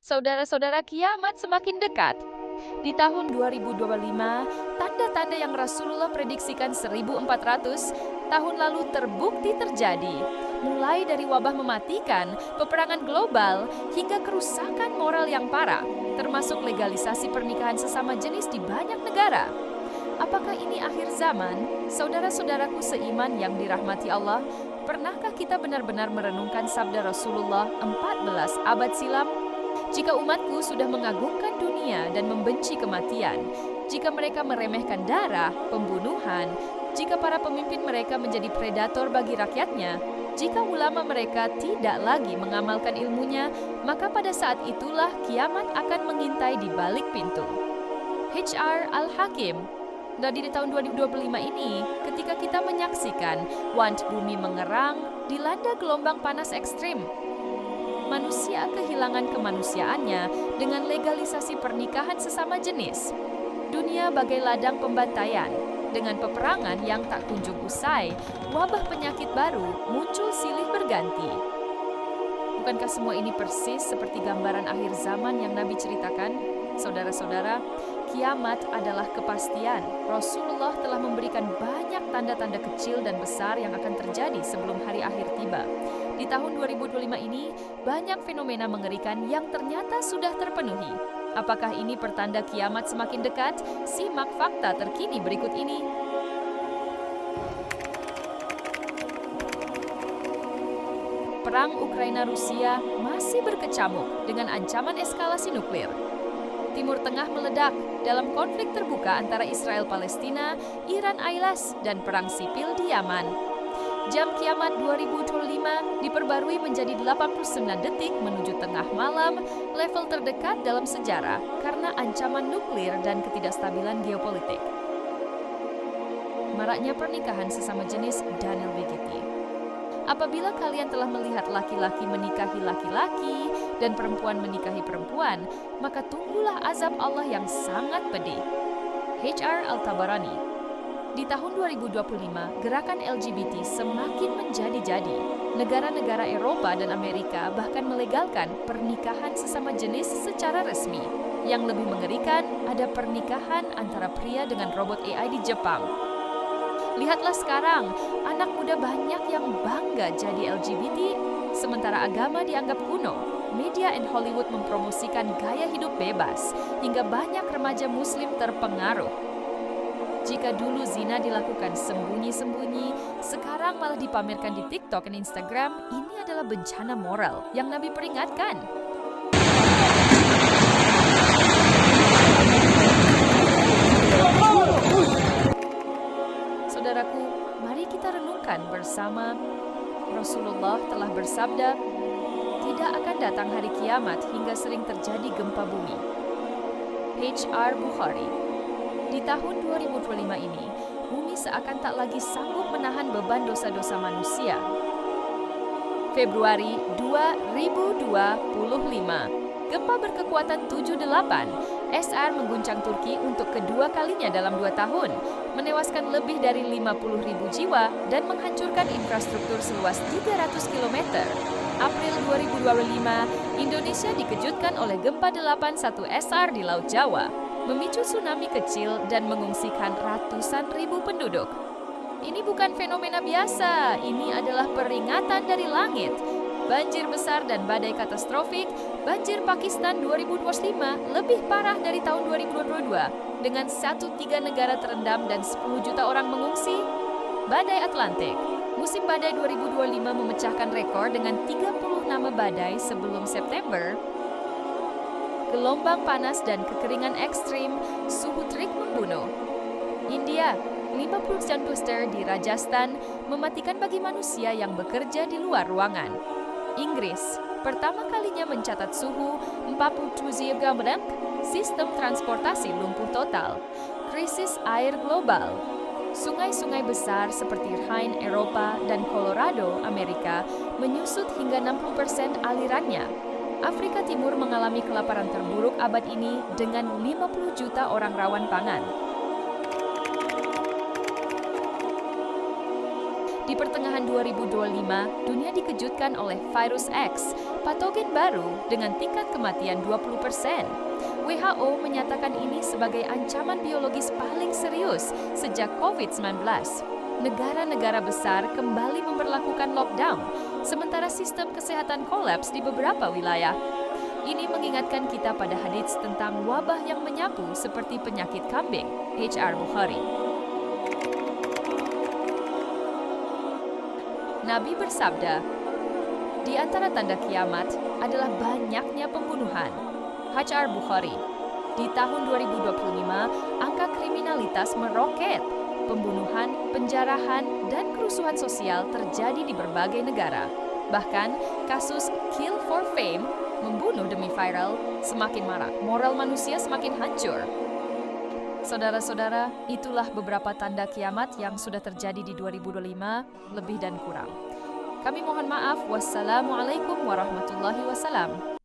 Saudara-saudara, kiamat semakin dekat. Di tahun 2025, tanda-tanda yang Rasulullah prediksikan 1400 tahun lalu terbukti terjadi. Mulai dari wabah mematikan, peperangan global, hingga kerusakan moral yang parah, termasuk legalisasi pernikahan sesama jenis di banyak negara. Apakah ini akhir zaman? Saudara-saudaraku seiman yang dirahmati Allah, pernahkah kita benar-benar merenungkan sabda Rasulullah 14 abad silam? Jika umatku sudah mengagungkan dunia dan membenci kematian, jika mereka meremehkan darah, pembunuhan, jika para pemimpin mereka menjadi predator bagi rakyatnya, jika ulama mereka tidak lagi mengamalkan ilmunya, maka pada saat itulah kiamat akan mengintai di balik pintu. H.R. Al-Hakim. Dari tahun 2025 ini, ketika kita menyaksikan want bumi mengerang, dilanda gelombang panas ekstrim, manusia kehilangan kemanusiaannya dengan legalisasi pernikahan sesama jenis. Dunia bagai ladang pembantaian, dengan peperangan yang tak kunjung usai, wabah penyakit baru muncul silih berganti. Bukankah semua ini persis seperti gambaran akhir zaman yang Nabi ceritakan? Saudara-saudara, kiamat adalah kepastian. Rasulullah telah memberikan banyak tanda-tanda kecil dan besar yang akan terjadi sebelum hari akhir tiba. Di tahun 2025 ini, banyak fenomena mengerikan yang ternyata sudah terpenuhi. Apakah ini pertanda kiamat semakin dekat? Simak fakta terkini berikut ini. Perang Ukraina-Rusia masih berkecamuk dengan ancaman eskalasi nuklir. Timur Tengah meledak dalam konflik terbuka antara Israel-Palestina, Iran-Ailas, dan perang sipil di Yaman. Jam kiamat 2025 diperbarui menjadi 89 detik menuju tengah malam, level terdekat dalam sejarah karena ancaman nuklir dan ketidakstabilan geopolitik. Maraknya pernikahan sesama jenis Daniel Vegeti. Apabila kalian telah melihat laki-laki menikahi laki-laki dan perempuan menikahi perempuan, maka tunggulah azab Allah yang sangat pedih. H.R. Al-Tabarani. Di tahun 2025, gerakan LGBT semakin menjadi-jadi. Negara-negara Eropa dan Amerika bahkan melegalkan pernikahan sesama jenis secara resmi. Yang lebih mengerikan, ada pernikahan antara pria dengan robot AI di Jepang. Lihatlah sekarang, anak muda banyak yang bangga jadi LGBT, sementara agama dianggap kuno. Media and Hollywood mempromosikan gaya hidup bebas, hingga banyak remaja muslim terpengaruh. Jika dulu zina dilakukan sembunyi-sembunyi, sekarang malah dipamerkan di TikTok dan Instagram, ini adalah bencana moral yang Nabi peringatkan. Saudaraku, mari kita renungkan bersama. Rasulullah telah bersabda, tidak akan datang hari kiamat hingga sering terjadi gempa bumi. H.R. Bukhari. Di tahun 2025 ini, bumi seakan tak lagi sanggup menahan beban dosa-dosa manusia. Februari 2025, gempa berkekuatan 7,8 SR mengguncang Turki untuk kedua kalinya dalam 2 tahun, menewaskan lebih dari 50.000 jiwa dan menghancurkan infrastruktur seluas 300 km. April 2025, Indonesia dikejutkan oleh gempa 8,1 SR di Laut Jawa, memicu tsunami kecil dan mengungsikan ratusan ribu penduduk. Ini bukan fenomena biasa, ini adalah peringatan dari langit. Banjir besar dan badai katastrofik, banjir Pakistan 2025 lebih parah dari tahun 2022 dengan 1/3 negara terendam dan 10 juta orang mengungsi. Badai Atlantik, musim badai 2025 memecahkan rekor dengan 30 nama badai sebelum September. Gelombang panas dan kekeringan ekstrim, suhu terik membunuh. India, 50 booster di Rajasthan mematikan bagi manusia yang bekerja di luar ruangan. Inggris, pertama kalinya mencatat suhu 47 Grad, sistem transportasi lumpuh total, krisis air global. Sungai-sungai besar seperti Rhine Eropa dan Colorado Amerika menyusut hingga 60% alirannya. Afrika Timur mengalami kelaparan terburuk abad ini dengan 50 juta orang rawan pangan. Di pertengahan 2025, dunia dikejutkan oleh virus X patogen baru dengan tingkat kematian 20%. WHO menyatakan ini sebagai ancaman biologis paling serius sejak COVID-19. Negara-negara besar kembali memberlakukan lockdown, sementara sistem kesehatan kolaps di beberapa wilayah. Ini mengingatkan kita pada hadits tentang wabah yang menyapu seperti penyakit kambing, H.R. Bukhari. Nabi bersabda, di antara tanda kiamat adalah banyaknya pembunuhan. H.R. Bukhari. Di tahun 2025, angka kriminalitas meroket. Pembunuhan, penjarahan, dan kerusuhan sosial terjadi di berbagai negara. Bahkan, kasus kill for fame, membunuh demi viral, semakin marak. Moral manusia semakin hancur. Saudara-saudara, itulah beberapa tanda kiamat yang sudah terjadi di 2025, lebih dan kurang. Kami mohon maaf. Wassalamualaikum warahmatullahi wasallam.